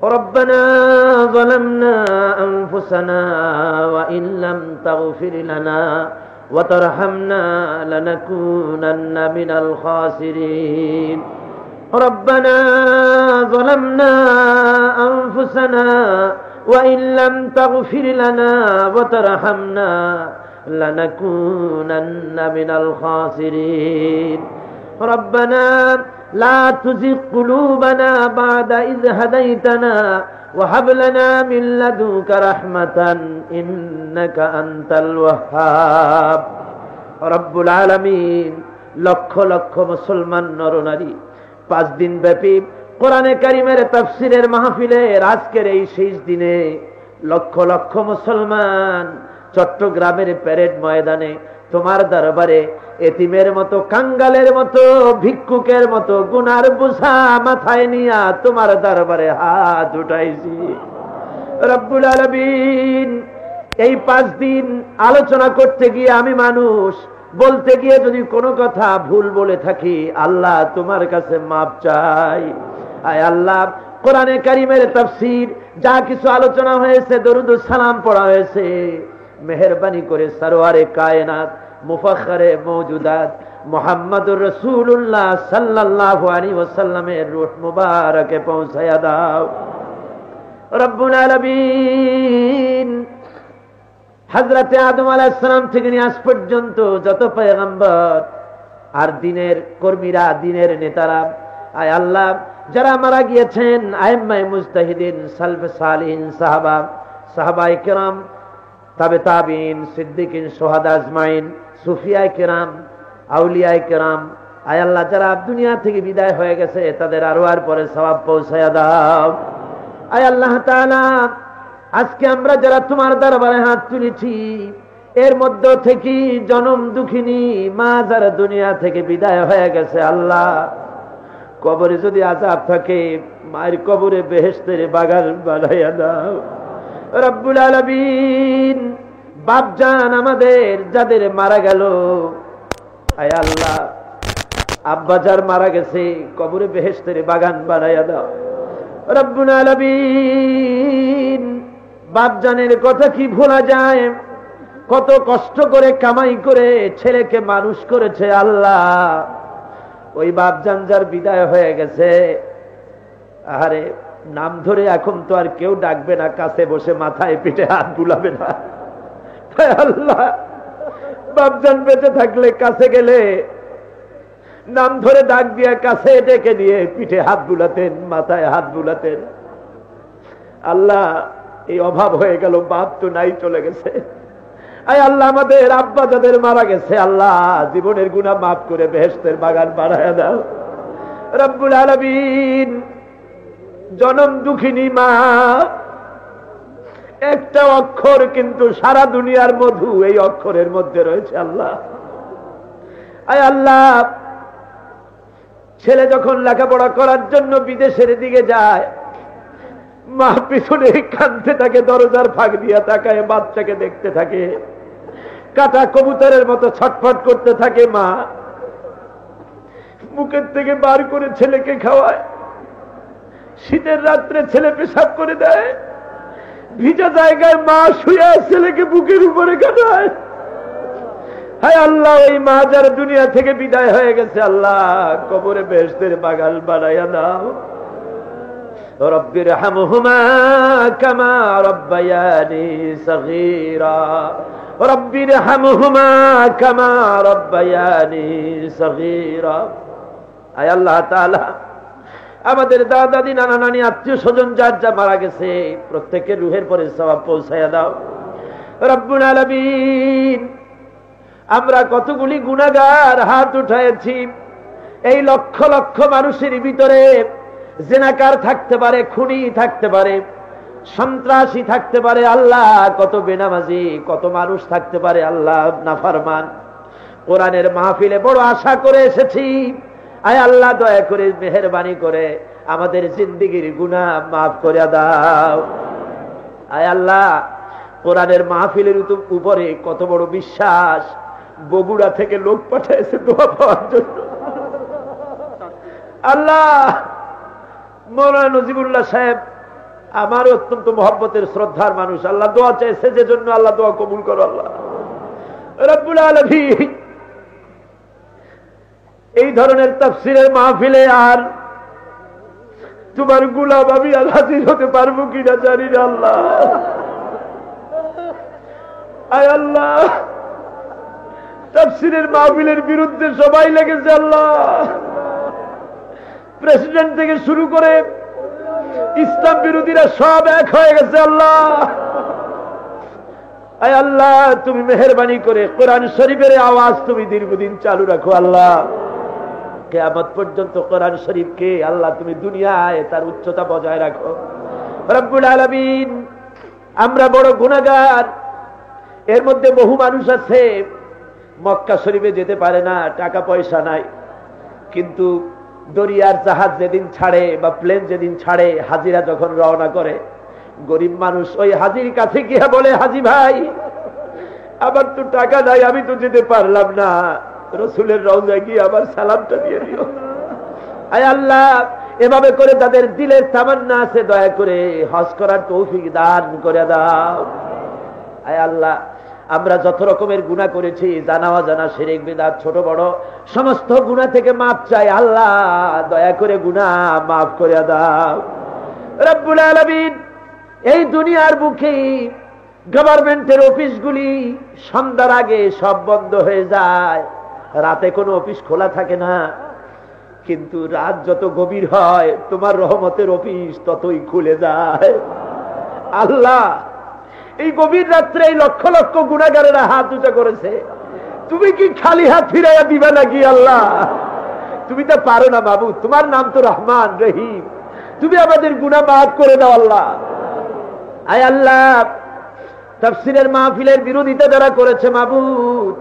ربنا ظلمنا أنفسنا وإن لم تغفر لنا وترحمنا لنكونن من الخاسرين ربنا ظلمنا أنفسنا وإن لم تغفر لنا وترحمنا لنكونن من الخاسرين ربنا لا تزغ قلوبنا بعد إذ هديتنا وهب لنا من لدنك رحمة إنك أنت الوهاب رب العالمين লক্ষ লক্ষ মুসলমান নরনারী 5 দিন ব্যাপী কোরআনে কারীমের তাফসীরের মাহফিলের আজকের এই শেষ দিনে লক্ষ লক্ষ মুসলমান চট্টগ্রামের প্যারেড ময়দানে তোমার দরবারে এতিমের মতো, কাঙ্গালের মতো, ভিক্ষুকের মতো গুনার বোঝা মাথায় নিয়ে তোমার দরবারে হাত উঠাইছি রব্বুল আলামিন। এই 5 দিন আলোচনা করতে গিয়ে আমি মানুষ, বলতে গিয়ে যদি কোনো কথা ভুল বলে থাকি আল্লাহ তোমার কাছে মাপ চাই। আয় আল্লাহ, কোরআনে কারীমের তাফসীর যা কিছু আলোচনা হয়েছে, দরুদ ও সালাম পড়া হয়েছে, মেহেরবানি করে সরওয়ারে কায়নাত মুফাখখারে মওজুদাত মুহাম্মদুর রাসূলুল্লাহ সাল্লাল্লাহু আলাইহি ওয়াসাল্লামের রূহ মুবারকে পৌঁছায়া দাও রব্বুল আলামিন। হযরত আদম আলাইহিস সালাম থেকে নিয়ে আজ পর্যন্ত যত পয়গম্বর আর দ্বীনের কর্মীরা, দ্বীনের নেতারা, আয় আল্লাহ যারা মারা গিয়েছেন, আইম্মায়ে মুজতাহিদিন, সালফে সালিহিন, সাহাবায়ে কেরাম, তাবে তাবিঈন, সিদ্দিকিন, শুহাদা আজমাইন, সুফিয়ায়ে কেরাম, আউলিয়ায়ে কেরাম, আয় আল্লাহ যারা দুনিয়া থেকে বিদায় হয়ে গেছে তাদের আরওয়ার পরে সওয়াব পৌঁছায়া দাও। আয় আল্লাহ তাআলা, আজকে আমরা যারা তোমার দরবারে হাত তুলেছি এর মধ্য থেকে জনম দুঃখিনী মা যারা দুনিয়া থেকে বিদায় হয়ে গেছে, আল্লাহ কবরে যদি আযাব থাকে মায়ের কবরে বেহেশতের বাগান বানাইয়া দাও রব্বুল আলামিন। বাপজান আমাদের যাদের মারা গেল, আয় আল্লাহ আব্বা যার মারা গেছে কবরে বেহেশতের বাগান বানাইয়া দাও রব্বুল আলামিন। বাপজানের কথা কি ভোলা যায়? কত কষ্ট করে কামাই করে ছেলেকে মানুষ করেছে আল্লাহ। ওই বাপজান যার বিদায় হয়ে গেছে, আরে নাম ধরে এখন তো আর কেউ ডাকবে না, কাছে বসে মাথায় পিঠে হাত বুলাবে না। আল্লাহ বাপজান বেঁচে থাকলে কাছে গেলে নাম ধরে ডাক দিয়া কাছে ডেকে নিয়ে পিঠে হাত বুলাতেন, মাথায় হাত বুলাতেন। আল্লাহ এই অভাব হয়ে গেল, বাপ তো নাই, চলে গেছে। আয় আল্লাহ আমাদের আব্বা যাদের মারা গেছে, আল্লাহ জীবনের গুনাহ মাফ করে বেহেশতের বাগান বানায়া দাও রব্বুল আলামিন। জনম দুঃখিনী মা, একটা অক্ষর কিন্তু সারা দুনিয়ার মধু এই অক্ষরের মধ্যে রয়েছে আল্লাহ। আয় আল্লাহ ছেলে যখন লেখাপড়া করার জন্য বিদেশের দিকে যায়, মা পিছনে কাঁদতে থাকে, দরজার ফাঁক দিয়া তাকায় বাচ্চাকে দেখতে থাকে, কাটা কবুতরের মতো ছটফট করতে থাকে। মা মুখের থেকে বার করে ছেলেকে খাওয়ায়, শীতের রাত্রে ছেলে পেশাব করে দেয়, ভিজা জায়গায় মা শুয়ে ছেলেকে বুকের উপরে কাটায়। হায় আল্লাহ ওই মা যারা দুনিয়া থেকে বিদায় হয়ে গেছে, আল্লাহ কবরে বেহেশতের বাগান বানাইয়া দাও রব্বির হামহুমা কামা রব্বায়ানি সগীরা রব্বির হামহুমা কামা রব্বায়ানি সগীরা। আয় আল্লাহ তাআলা আমাদের দাদা দাদি, নানা নানি, আত্মীয় স্বজন যার যা মারা গেছে প্রত্যেকের রুহের পরে সওয়াব পৌঁছায়া দাও রব্বুল আলামিন। আমরা কতগুলি গুনাহগার হাত উঠাইছি, এই লক্ষ লক্ষ মানুষের ভিতরে জিনাকার থাকতে পারে, খুনি থাকতে পারে, সন্ত্রাসী থাকতে পারে, আল্লাহ কত বেনামাজি, কত মানুষ থাকতে পারে আল্লাহ নাফরমান। কোরআনের মাহফিলে বড় আশা করে এসেছি, আয় আল্লাহ দয়া করে মেহেরবানি করে আমাদের জিন্দেগির গুনাহ মাফ করে দাও। আয় আল্লাহ কোরআনের মাহফিলের উপরে কত বড় বিশ্বাস, বগুড়া থেকে লোক পাঠাইছে দোয়া পাওয়ার জন্য। আল্লাহ মৌলানা নজিবুল্লাহ সাহেব আমার অত্যন্ত মহব্বতের শ্রদ্ধার মানুষ, আল্লাহ দোয়া চাইছে যে জন্য আল্লাহ দোয়া কবুল করো আল্লাহ রব্বুল আলামিন। এই ধরনের তাফসীরের মাহফিলে আর তোমার গোলাম আমি আর হাজির হতে পারবো কিনা জানি না আল্লাহ। আয় আল্লাহ, তাফসীরের মাহফিলের বিরুদ্ধে সবাই লেগেছে আল্লাহ, প্রেসিডেন্ট থেকে শুরু করে ইসলাম বিরোধীরা সব এক হয়ে গেছে আল্লাহ। আয় আল্লাহ, তুমি মেহেরবানি করে কোরআন শরীফের আওয়াজ তুমি দীর্ঘদিন চালু রাখো আল্লাহ। কিয়ামত পর্যন্ত কোরআন শরীফকে আল্লাহ তুমি দুনিয়ায় তার উচ্চতা বজায় রাখো রব্বুল আলামিন। আমরা বড় গুনাহগার, এর মধ্যে বহু মানুষ আছে মক্কা শরীফে যেতে পারে না, টাকা পয়সা নাই, কিন্তু দরিয়ার জাহাজ যেদিন ছাড়ে বা প্লেন যেদিন ছাড়ে, হাজিরা যখন রওনা করে, গরিব মানুষ ওই হাজির কাছে গিয়ে বলে, হাজি ভাই আমার তো টাকা নাই, আমি তো যেতে পারলাম না, রসুলের রওজায় গিয়ে আমার সালামটা দিয়ে দিও। আয় আল্লাহ, এভাবে করে তাদের দিলের তামান্না আছে, দয়া করে হজ করার তৌফিক দান করে দাও। আয় আল্লাহ, আমরা যত রকমের গুনাহ করেছি, জানা অজানা, শিরক বিদআত, ছোট বড় সমস্ত গুনাহ থেকে মাফ চাই আল্লাহ, দয়া করে গুনাহ মাফ করে দাও রব্বুল আলামিন। এই দুনিয়ার বুকে গভর্নমেন্টের অফিসগুলি সন্ধ্যার আগে সব বন্ধ হয়ে যায়, রাতে কোনো অফিস খোলা থাকে না, কিন্তু রাত যত গভীর হয় তোমার রহমতের অফিস ততই খুলে যায় আল্লাহ। এই গভীর রাত্রে এই লক্ষ লক্ষ গুনাহগারেরা হাত উঁচা করেছে, তুমি কি খালি হাত ফিরাইয়া দিবা নাকি আল্লাহ? তুমি তো পারো না বাবু, তোমার নাম তো রহমান রহিম, তুমি আমাদের গুনাহ মাফ করে দাও আল্লাহ। আয় আল্লাহ, তাফসীরের মাহফিলের বিরোধিতা যারা করেছে মাবুদ,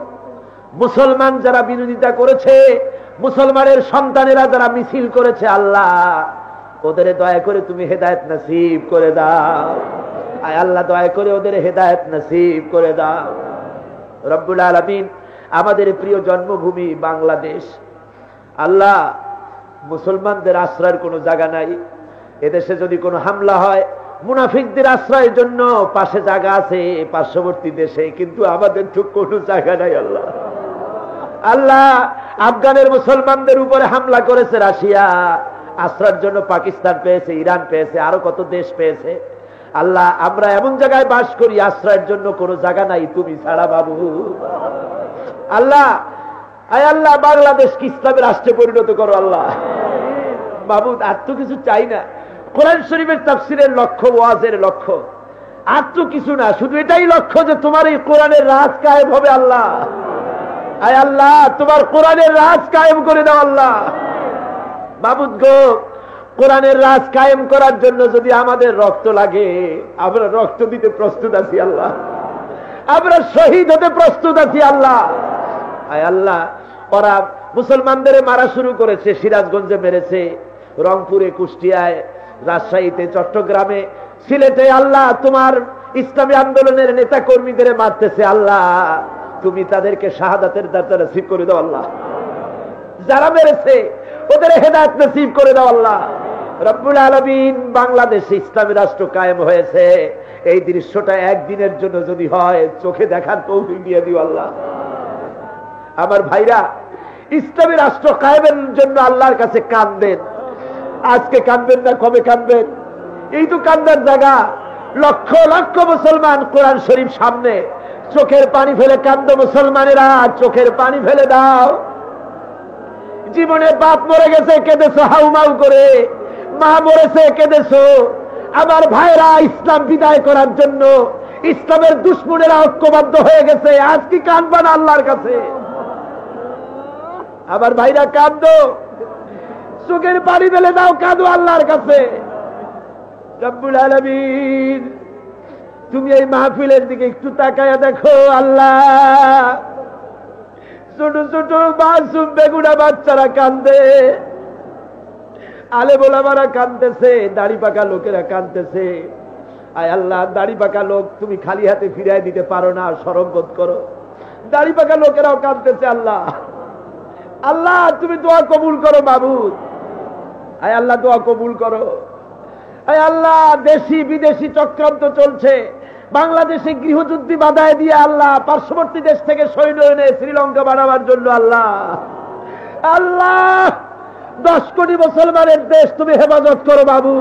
মুসলমান যারা বিরোধিতা করেছে, মুসলমানের সন্তানেরা যারা মিছিল করেছে আল্লাহ, ওদের দয়া করে তুমি হেদায়েত নসিব করে দাও। আয় আল্লাহ, দয়া করে ওদের হেদায়েত নসিব করে দাও রব্বুল আলামিন। আমাদের প্রিয় জন্মভূমি বাংলাদেশ আল্লাহ, মুসলমানদের আশ্রয়ের কোনো জায়গা নাই, এদেশে যদি কোনো হামলা হয় মুনাফিকদের আশ্রয়ের জন্য পাশে জায়গা আছে পার্শ্ববর্তী দেশে, কিন্তু আমাদের তো কোনো জায়গা নাই আল্লাহ। আল্লাহ, আফগানের মুসলমানদের উপরে হামলা করেছে রাশিয়া, আশ্রয়ের জন্য পাকিস্তান পেয়েছে, ইরান পেয়েছে, আরো কত দেশ পেয়েছে আল্লাহ। আমরা এমন জায়গায় বাস করি, আশ্রয়ের জন্য কোনো জায়গা নাই তুমি ছাড়া বাবু আল্লাহ। আয় আল্লাহ, বাংলাদেশকে ইসলামের রাষ্ট্রে পরিণত করো আল্লাহ মাবুদ। আর তো কিছু চাই না, কোরআন শরীফের তাফসীরের লক্ষ্য, ওয়াজের লক্ষ্য আর তো কিছু না, শুধু এটাই লক্ষ্য যে তোমার এই কোরআনের রাজ কায়েম হবে আল্লাহ। আয় আল্লাহ, তোমার কোরআনের রাজ কায়েম করে দাও আল্লাহ মাবুদ গো। কোরআনের রাজ কায়েম করার জন্য যদি আমাদের রক্ত লাগে, আমরা রক্ত দিতে প্রস্তুত আছি আল্লাহ, আমরা শহীদ হতে প্রস্তুত আছি আল্লাহ। আয় আল্লাহ, ওরা মুসলমানদের মারা শুরু করেছে, সিরাজগঞ্জে মেরেছে, রংপুরে, কুষ্টিয়ায়, রাজশাহীতে, চট্টগ্রামে, সিলেটে আল্লাহ তোমার ইসলামী আন্দোলনের নেতা কর্মীদের মারতেছে আল্লাহ, তুমি তাদেরকে শাহাদাতের দরজা নসিব করে দাও আল্লাহ। যারা মেরেছে ওদের হেদায়েত নসিব করে দাও আল্লাহ রব্বুল আলামিন। বাংলাদেশে ইসলামী রাষ্ট্র কায়েম হয়েছে, এই দৃশ্যটা একদিনের জন্য যদি হয় চোখে দেখার তৌফিক দিয়ে দিও আল্লাহ। আমার ভাইরা, ইসলামী রাষ্ট্র কায়েমের জন্য আল্লাহর কাছে কাঁদেন, আজকে কাঁদবেন না কবে কাঁদবেন? এই তো কান্দার জায়গা। লক্ষ লক্ষ মুসলমান কোরআন শরীফ সামনে, চোখের পানি ফেলে কান্দো মুসলমানেরা, চোখের পানি ফেলে দাও। জীবনে বাপ মরে গেছে কেঁদেছো হাউমাউ করে, মা মরেছে কেঁদেছো। আমার ভাইরা ইসলাম বিদায় করার জন্য ইসলামের দুশমনেরা ঐক্যবদ্ধ হয়ে গেছে, আজ কি কাঁদবা না আল্লাহর কাছে? আমার ভাইরা কাঁদো, চোখের পানি ফেলে দাও, কাঁদো আল্লাহর কাছে। রব্বুল আলামিন, তুমি এই মাহফিলের দিকে একটু তাকায়া দেখো আল্লাহ, ছোট ছোট মাসুম বেগুনা বাচ্চারা কান্দে, আলেম ওলামারা কান্দতেছে, দাড়ি পাকা লোকেরা কান্দতেছে। আয় আল্লাহ, দাড়ি পাকা লোক তুমি খালি হাতে ফিরাই দিতে পারো না, শরম বোধ করো। দাড়ি পাকা লোকেরাও কান্দতেছে আল্লাহ। আল্লাহ, তুমি দোয়া কবুল করো মাবুদ। আয় আল্লাহ, দোয়া কবুল করো। আয় আল্লাহ, দেশি বিদেশি চক্রান্ত চলছে, বাংলাদেশে গৃহযুদ্ধ বাধায় দিয়ে আল্লাহ পার্শ্ববর্তী দেশ থেকে সৈন্য এনে শ্রীলঙ্কা বানাবার জন্য আল্লাহ, আল্লাহ 10 কোটি মুসলমানের দেশ তুমি হেফাজত করো বাবু।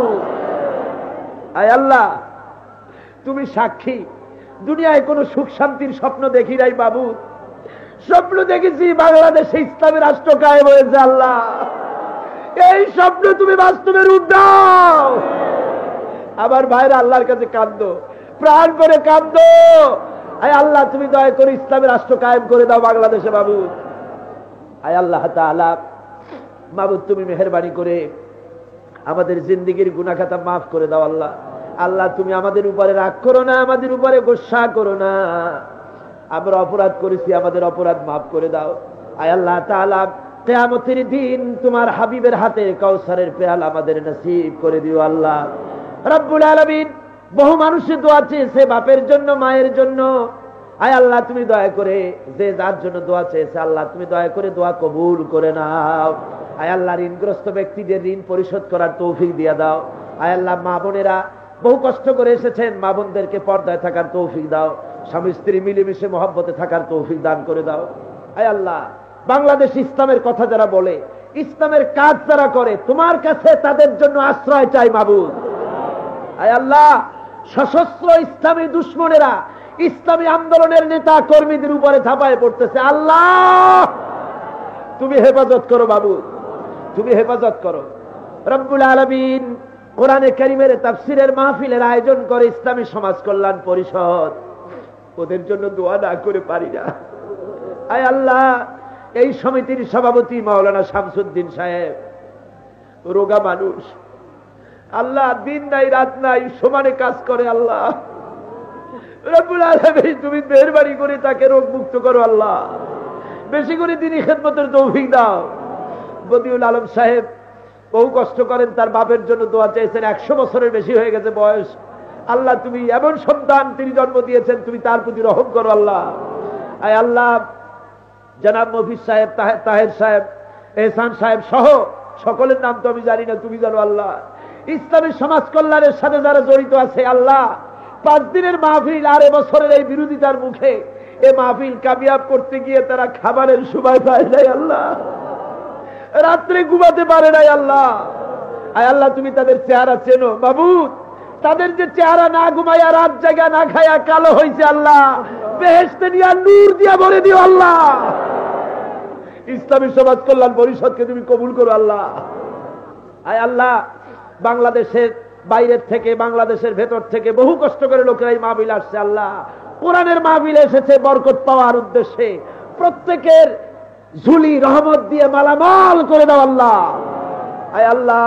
আয় আল্লাহ, তুমি সাক্ষী, দুনিয়ায় কোনো সুখ শান্তির স্বপ্ন দেখি নাই বাবু, স্বপ্ন দেখেছি বাংলাদেশে ইসলামী রাষ্ট্র কায়েম হয়েছে। আল্লাহ, এই স্বপ্ন তুমি বাস্তবে রূপ দাও। আমার ভাইরা আল্লাহর কাছে কাঁদো, প্রাণ করে কাঁদো। আয় আল্লাহ, তুমি দয়া করে ইসলামী রাষ্ট্র কায়েম করে দাও বাংলাদেশে বাবু। আয় আল্লাহ তাআলা, মাবুদ তুমি মেহেরবানি করে আমাদের জিন্দেগির গুনাহ খাতা মাফ করে দাও। আল্লাহ, আল্লাহ তুমি আমাদের উপরে রাগ করো না, আমাদের উপরে গোসা করো না। আমরা অপরাধ করেছি, আমাদের অপরাধ মাফ করে দাও। আয় আল্লাহ তাআলা, কিয়ামতের দিন তোমার হাবিবের হাতে কাউসারের পেয়ালা আমাদের নসিব করে দিও। আল্লাহ রব্বুল আলামিন, বহু মানুষের দোয়া চেয়েছে বাপের জন্য, মায়ের জন্য। আয় আল্লাহ, তুমি দয়া করে যে যার জন্য দোয়া চেয়েছে আল্লাহ তুমি দয়া করে দোয়া কবুল করে নাও। আয় আল্লাহ, ঋণগ্রস্ত ব্যক্তিদের ঋণ পরিশোধ করার তৌফিক দিয়ে দাও। আয় আল্লাহ, মা বোনেরা বহু কষ্ট করে এসেছেন, মা বোনদেরকে পর্দায় থাকার তৌফিক দাও, স্বামী স্ত্রী মিলেমিশে মহব্বতে থাকার তৌফিক দান করে দাও। আয় আল্লাহ, বাংলাদেশ ইসলামের কথা যারা বলে, ইসলামের কাজ যারা করে, তোমার কাছে তাদের জন্য আশ্রয় চাই মাবুদ। আয় আল্লাহ, সশস্ত্র ইসলামী দুশ্মনেরা ইসলামী আন্দোলনের নেতা কর্মীদের উপরে ঝাঁপায় পড়তেছে। আল্লাহ, তুমি হেফাজত করো বাবু, তুমি হেফাজত করো। রব্বুল আলামিন কোরআনে কারীমের তাফসীরের মাহফিলের আয়োজন করে ইসলামী সমাজ কল্যাণ পরিষদ, ওদের জন্য দোয়া না করে পারি না। আয় আল্লাহ, এই সমিতির সভাপতি মাওলানা শামসুদ্দিন সাহেব রোগা মানুষ, আল্লাহ দিন নাই রাত নাই সমানে কাজ করে। আল্লাহ রব্বুল আলামিন, তুমি মেহেরবানি করে তাকে রোগ মুক্ত করো। আল্লাহ বেশি করে দিনী খেদমতের তৌফিক দাও। বদিউল আলম সাহেব বহু কষ্ট করেন, তার বাপের জন্য দোয়া চেয়েছেন, 100 বছরের বেশি হয়ে গেছে বয়স। আল্লাহ, তুমি এমন সন্তান তিনি জন্ম দিয়েছেন, তুমি তার প্রতি রহম করো। আল্লাহ আয় আল্লাহ, জনাব মফিজ সাহেব, তাহের সাহেব, এহসান সাহেব সহ সকলের নাম তো আমি জানি না, তুমি জানো। আল্লাহ, ইসলামী সমাজ কল্যাণের সাথে যারা জড়িত আছে, আল্লাহ 5 দিনের মাহফিল আর এবছরের এই বিরোধিতার মুখে এ মাহফিল কামিয়াব করতে গিয়ে তারা খাবারের সময় পায় নাই। আল্লাহ, রাত্রে ঘুমাতে পারে নাই। আল্লাহ আয় আল্লাহ, তুমি তাদের চেহারা চেনো মাবুদ, তাদের যে চেহারা না ঘুমাইয়া রাত জায়গা না খাইয়া কালো হয়েছে, আল্লাহ বেহেশতে নিয়ে নূর দিয়া ভরে দিও। আল্লাহ, ইসলামী সমাজ কল্যাণ পরিষদকে তুমি কবুল করো। আল্লাহ আয় আল্লাহ, বাংলাদেশের বাইরের থেকে, বাংলাদেশের ভেতর থেকে বহু কষ্ট করে লোকেরা এই মাহফিল আসছে। আল্লাহ, কোরআনের মাহফিল এসেছে বরকত পাওয়ার উদ্দেশ্যে, প্রত্যেকের ঝুলি রহমত দিয়ে মালামাল করে দাও। আল্লাহ আয় আল্লাহ,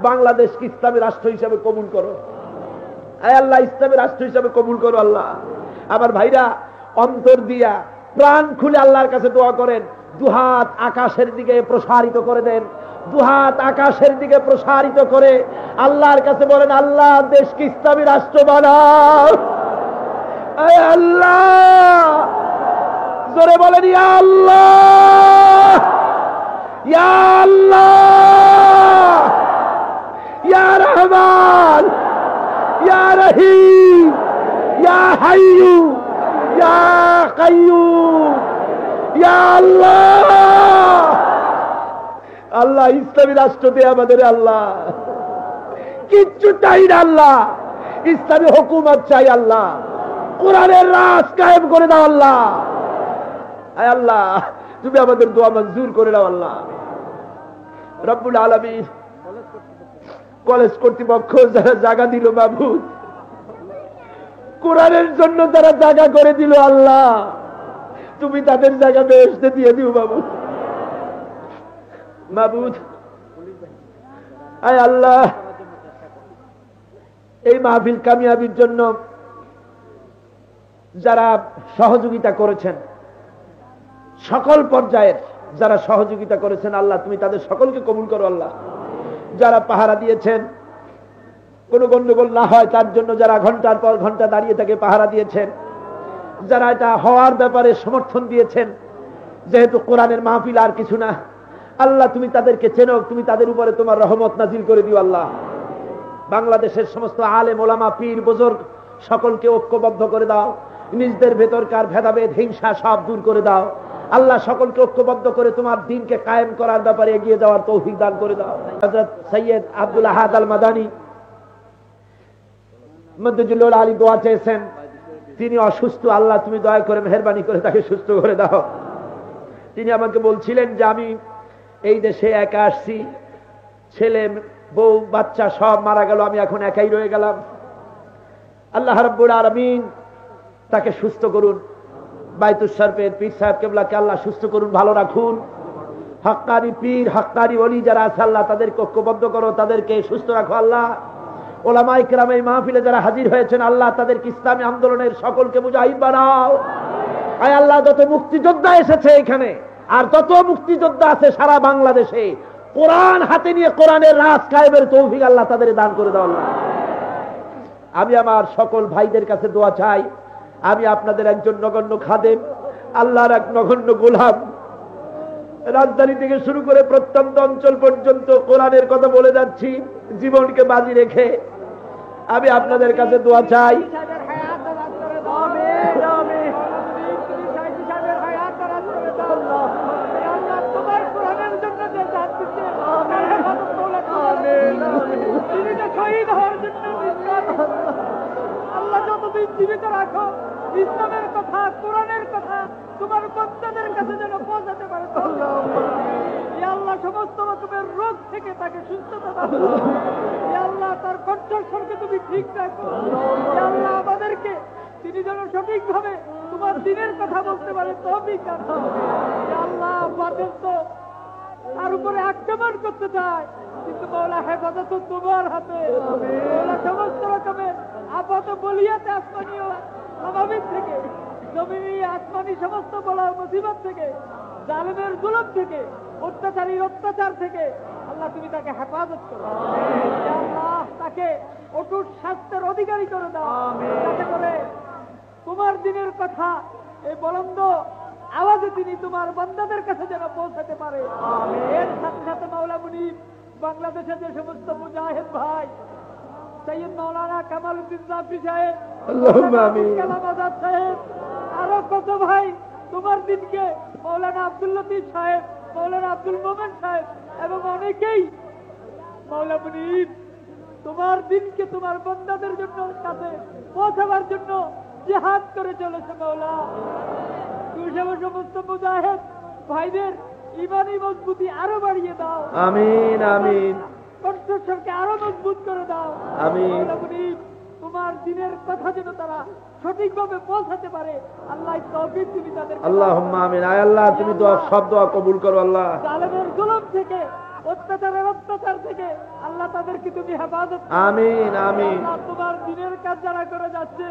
বাংলাদেশকে ইসলামী রাষ্ট্র হিসাবে কবুল করো। আয় আল্লাহ, ইসলামী রাষ্ট্র হিসাবে কবুল করো। আল্লাহ, আমার ভাইরা অন্তর দিয়া প্রাণ খুলে আল্লাহর কাছে দোয়া করেন, দুহাত আকাশের দিকে প্রসারিত করে দেন, দুহাত আকাশের দিকে প্রসারিত করে আল্লাহর কাছে বলেন, আল্লাহ দেশকে ইসলামী রাষ্ট্র বানাও। আয় আল্লাহ, জোরে বলেন ইয়া আল্লাহ, ইয়া আল্লাহ, ইয়া রহমান, ইয়া রহিম, ইয়া হাইয়ু, ইয়া কাইয়ুম, ইয়া আল্লাহ। আল্লাহ, ইসলামী রাষ্ট্র দিয়ে আমাদের আল্লাহ কিচ্ছু চাই না। আল্লাহ, ইসলামী হুকুমত চাই। আল্লাহ, কোরআনের রাজ কায়েম করে দাও। আল্লাহ আয় আল্লাহ, তুমি আমাদের দোয়া মঞ্জুর করে দাও। আল্লাহ রব্বুল আলামিন, কলেজ কর্তৃপক্ষ যারা জায়গা দিল মাবুদ, কোরআনের জন্য যারা জায়গা করে দিল, আল্লাহ তুমি তাদের জায়গা বেহেশতে দিয়ে দিও মাবুদ। মাবুদ আয় আল্লাহ, এই মাহফিল কামিয়াবির জন্য যারা সহযোগিতা করেছেন, সকল পর্যায়ের যারা সহযোগিতা করেছেন, আল্লাহ তুমি তাদের সকলকে কবুল করো। আল্লাহ, যারা পাহারা দিয়েছেন, কোনো গন্ডগোল না হয় তার জন্য যারা ঘন্টার পর ঘন্টা দাঁড়িয়ে থেকে পাহারা দিয়েছেন, যারা এটা হওয়ার ব্যাপারে সমর্থন দিয়েছেন, যেহেতু কোরআনের মাহফিল আর কিছু না, আল্লাহ তুমি তাদেরকে চেনো, তুমি তাদের উপরে তোমার রহমত নাজিল করে দিও। আল্লাহ বাংলাদেশের সমস্ত আলেম ওলামা পীর বুজুর্গ সকলকে ঐক্যবদ্ধ করে দাও, নিজেদের ভেতরকার ভেদাভেদ হিংসা সব দূর করে দাও আল্লাহ। সকলকে ঐক্যবদ্ধ করে তোমার দ্বীনকে কায়েম করার ব্যাপারে এগিয়ে যাওয়ার তৌফিক দান করে দাও। হযরত সৈয়দ আব্দুল আহাদ আল মাদানী মদ্দুজুল আলী দোয়া চেয়েছেন, তিনি অসুস্থ, আল্লাহ তুমি দয়া করে মেহেরবানি করে তাকে সুস্থ করে দাও। তিনি আমাকে বলছিলেন যে আমি এই দেশে একা আসছি, ছেলে বউ বাচ্চা সব মারা গেল, আমি এখন একাই রয়ে গেলাম। আল্লাহ রাব্বুল আলামিন তাকে সুস্থ করুন। বাইতুল শরীফের পীর সাহেব কেবলাকে আল্লাহ সুস্থ করুন, ভালো রাখুন। হক্কানি পীর হক্কানি ওলি যারা আছে আল্লাহ তাদেরকে ঐক্যবদ্ধ করো, তাদেরকে সুস্থ রাখো আল্লাহ। ওলামায়ে কেরাম এই মাহফিলে যারা হাজির হয়েছেন আল্লাহ তাদেরকে ইসলামী আন্দোলনের সকলকে মুজাহিদ বানাও। আয় আল্লাহ, যত মুক্তিযোদ্ধা এসেছে এখানে আর যত মুক্তিযোদ্ধা আছে সারা বাংলাদেশে, কোরআন হাতে নিয়ে কোরআনের রাজ কায়েমের তৌফিক আল্লাহ তাদের দান করে দাও আল্লাহ। আমি আমার সকল ভাইদের কাছে দোয়া চাই, আমি আপনাদের একজন নগণ্য খাদেম, আল্লাহর এক নগণ্য গোলাম। রাজধানী থেকে শুরু করে প্রত্যন্ত অঞ্চল পর্যন্ত কোরআনের কথা বলে যাচ্ছি জীবনকে বাজি রেখে। আমি আপনাদের কাছে দোয়া চাই, আল্লাহ যতদিন জীবিত রাখো ইসলামের কথা কোরআনের কথা তোমার বান্দাদের কাছে যেন পৌঁছাতে পারে। আল্লাহ সমস্ত রকমের রোগ থেকে তাকে সুস্থতা দাও। আল্লাহ তার কণ্ঠস্বরকে তুমি ঠিক রাখো। আল্লাহ আমাদেরকে তিনি যেন সঠিকভাবে তোমার দিনের কথা বলতে পারে তৌফিক দান করো। আল্লাহ বাতিল তো তার উপরে আক্রমণ করতে চায়, কিন্তু মওলা হেফাজত তোমার হাতে। মওলা সমস্ত রকমের আপাত বলিয়াতে আসমানি ও স্বাভাবিক থেকে জমিনি আসমানি সমস্ত বলা মুসিবত থেকে জালেমের জুলুম থেকে অত্যাচারীর অত্যাচার থেকে আল্লাহ তুমি তাকে হেফাজত করো। আল্লাহ তাকে অটুট স্বাস্থ্যের অধিকারী করে দাও, যাতে করে তোমার দিনের কথা এই বলন্দ আওয়াজে তিনি তোমার বান্দাদের কাছে যেন পৌঁছাতে পারে। এর সাথে সাথে মাওলা মুনিব বাংলাদেশের যে সমস্ত মুজাহিদ ভাই, সৈয়দ মাওলানা কামাল উদ্দিন জাফরি সাহেব, কালাম আজাদ সাহেব, আরো কত ভাই তোমার দিনকে মাওলানা আব্দুল লতিফ সাহেব, মাওলানা আব্দুল মোমেন সাহেব এবং অনেকেই মাওলা মুনিব তোমার দিনকে তোমার বান্দাদের জন্য কাছে পৌঁছাবার জন্য জিহাদ করে চলেছে। মাওলা তুমি সমস্ত মুজাহিদ ভাইদের ইমানি মজবুতি আরো বাড়িয়ে দাও। আমিন আমিন। কণ্ঠস্বরকে আরো মজবুত করে দাও। আমিন। তোমার দিনের কথা যেন তারা সঠিকভাবে পৌঁছাতে পারে আল্লাহ তৌফিক তুমি তাদের। আল্লাহুম্মা আমিন। আয় আল্লাহ তুমি দোয়া সব দোয়া কবুল করো আল্লাহ। জালেমের জুলুম থেকে অত্যাচারের অত্যাচার থেকে আল্লাহ তাদেরকে তুমি হেফাজত। আমিন আমিন। তোমার দিনের কাজ যারা করে যাচ্ছে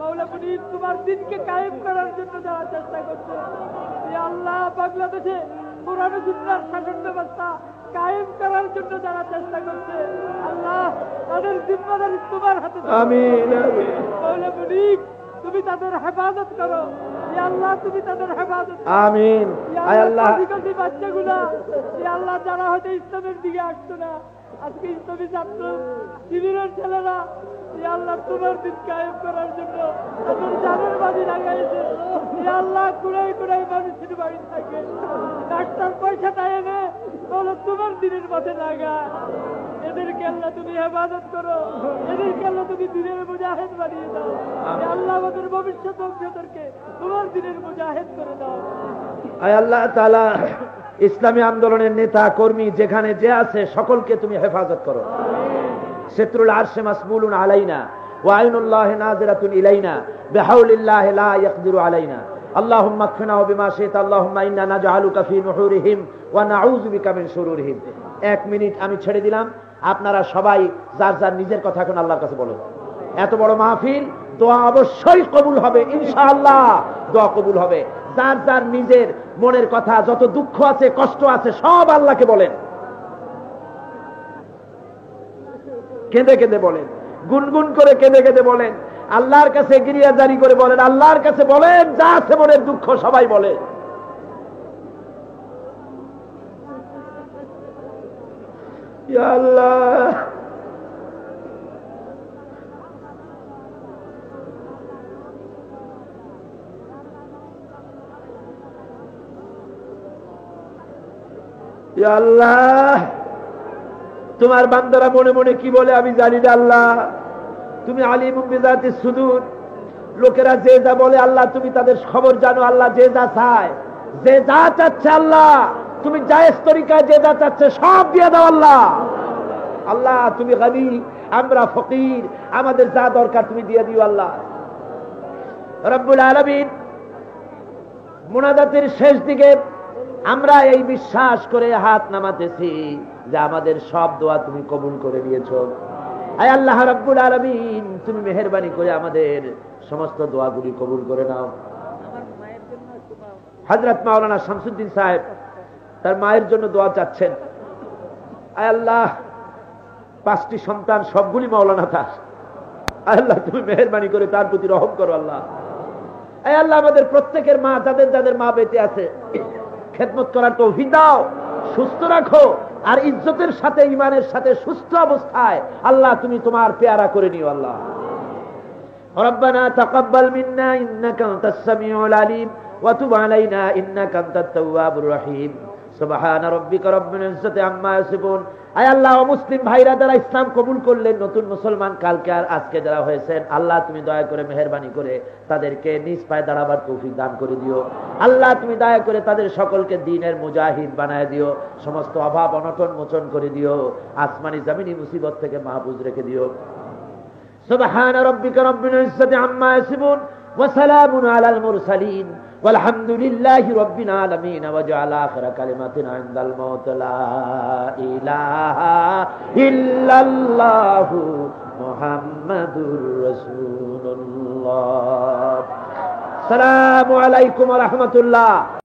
মাওলা মুনিব তোমার দিনকে কায়েম করার জন্য যারা চেষ্টা করছে, আল্লাহ বাংলাদেশে কোরআন ও সুন্নাহর শাসন ব্যবস্থা কায়েম করার জন্য যারা চেষ্টা করছে আল্লাহ তাদের জিম্মাদারি তোমার হাতে। আমিন আমিন। মাওলা মুনিব তুমি তাদের হেফাজত করো। আল্লাহ তুমি তাদের হেফাজত। আমিন। আয় আল্লাহ বাচ্চাগুলা আল্লাহ যারা হয়তো ইসলামের দিকে আসতো না, আজকে ইসলামী ছাত্র শিবিরের ছেলেরা আল্লাহ তোমার দিন কায়েম করার জন্য তাদের জানের বাজি লাগাইছে। আল্লাহ কুড়াই কুড়াই মানুষের বাড়ি থাকে, ডাক্তার পয়সাটা এনে বলো তোমার দিনের পথে লাগা। এদেরকে আল্লাহ তুমি হেফাজত করো, এদেরকে আল্লাহ তুমি দিনের মুজাহিদ বানিয়ে দাও। আল্লাহ আমাদের ভবিষ্যৎ বংশধরকে তোমার দিনের মুজাহিদ করে দাও। আয় আল্লাহ তাআলা ইসলামী আন্দোলনের নেতা কর্মী যেখানে যে আছে সকলকে তুমি হেফাজত করো। সিত্রুল আরশে মাসবুলুন আলাইনা ওয়া আইনুল্লাহি নাযিরাতুন ইলাইনা বিহাউলিল্লাহি লা ইয়াকদিরু আলাইনা। আল্লাহুম্মা কফিনা বিমা শি'তা আল্লাহুম্মা ইন্না নাজআলুকা ফি নুহুরিহিম ওয়া নাউযু বিকা মিন শুরুরিহিম। 1 মিনিট আমি ছেড়ে দিলাম, আপনারা সবাই যার যার নিজের কথা এখন আল্লাহর কাছে বলুন। এত বড় মাহফিল, দোয়া অবশ্যই কবুল হবে ইনশাআল্লাহ, দোয়া কবুল হবে। যার যার নিজের মনের কথা, যত দুঃখ আছে কষ্ট আছে সব আল্লাহকে বলেন, কেঁদে কেঁদে বলেন, গুনগুন করে কেঁদে কেঁদে বলেন, আল্লাহর কাছে গিরিয়া জারি করে বলেন, আল্লাহর কাছে বলেন যা আছে মনের দুঃখ সবাই বলে। ইয়া আল্লাহ ইয়া আল্লাহ, তোমার বান্দারা মনে মনে কি বলে আমি জানি না আল্লাহ, তুমি আলিমুম বিযাতিস সুদূর। লোকেরা যে যা বলে আল্লাহ তুমি তাদের খবর জানো আল্লাহ, যে যা চায়, যে যা চাচ্ছে আল্লাহ তুমি জায়েজ তরিকায় যে যা চাচ্ছে সব দিয়ে দাও আল্লাহ। আল্লাহ তুমি গনি, আমরা ফকির, আমাদের যা দরকার তুমি দিয়ে দিও আল্লাহ রব্বুল আলামিন। মুনাজাতের শেষ দিকে আমরা এই বিশ্বাস করে হাত নামাতেছি যে আমাদের সব দোয়া তুমি কবুল করে নিয়েছো। আয় আল্লাহ রব্বুল আলামিন, তুমি মেহেরবানি করে আমাদের সমস্ত দোয়াগুলি কবুল করে নাও। হযরত মাওলানা শামসুদ্দিন সাহেব তার মায়ের জন্য দোয়া চাচ্ছেন। আয় আল্লাহ, 5টি সন্তান, সবগুলি মাওলানা তার। আয় আল্লাহ তুমি মেহেরবানি করে তার প্রতি রহম করো আল্লাহ। আয় আল্লাহ আমাদের প্রত্যেকের মা, যাদের যাদের মা বেঁচে আছে, খেদমত করার তৌফিক দাও, সুস্থ রাখো, আর ইজ্জতের সাথে ঈমানের সাথে সুস্থ অবস্থায় আল্লাহ তুমি তোমার পেয়ারা করে নিও আল্লাহ। রব্বানা তাকাব্বাল মিন্না ইন্নাকা আনতাস সামিউল আলিম ওয়া তুব আলাইনা ইন্নাকা আনতাত তাওয়াবুর রহিম। সুবহানা রাব্বিকা রাব্বিল ইজ্জাতি আম্মা ইয়াসিফুন। আয় আল্লাহ, মুসলিম ভাইরা যারা ইসলাম কবুল করলেন, নতুন মুসলমান কালকে আর আজকে যারা হয়েছেন, আল্লাহ তুমি দয়া করে মেহেরবানি করে তাদেরকে নিজ পায়ে দাঁড়াবার তৌফিক দান করে দিও আল্লাহ। তুমি দয়া করে তাদের সকলকে দ্বীনের মুজাহিদ বানায় দিও, সমস্ত অভাব অনটন মোচন করে দিও, আসমানি জমিনি মুসিবত থেকে মাহফুজ রেখে দিও। সুবহানা রাব্বিকা রাব্বিল ইজ্জাতি আম্মা ইয়াসিফুন ওয়া সালামুন আলাল মুরসালিন والحمد لله رب العالمين وجعل آخر كلمتنا عند الموت لا إله إلا الله محمد رسول الله. السلام عليكم ورحمة الله.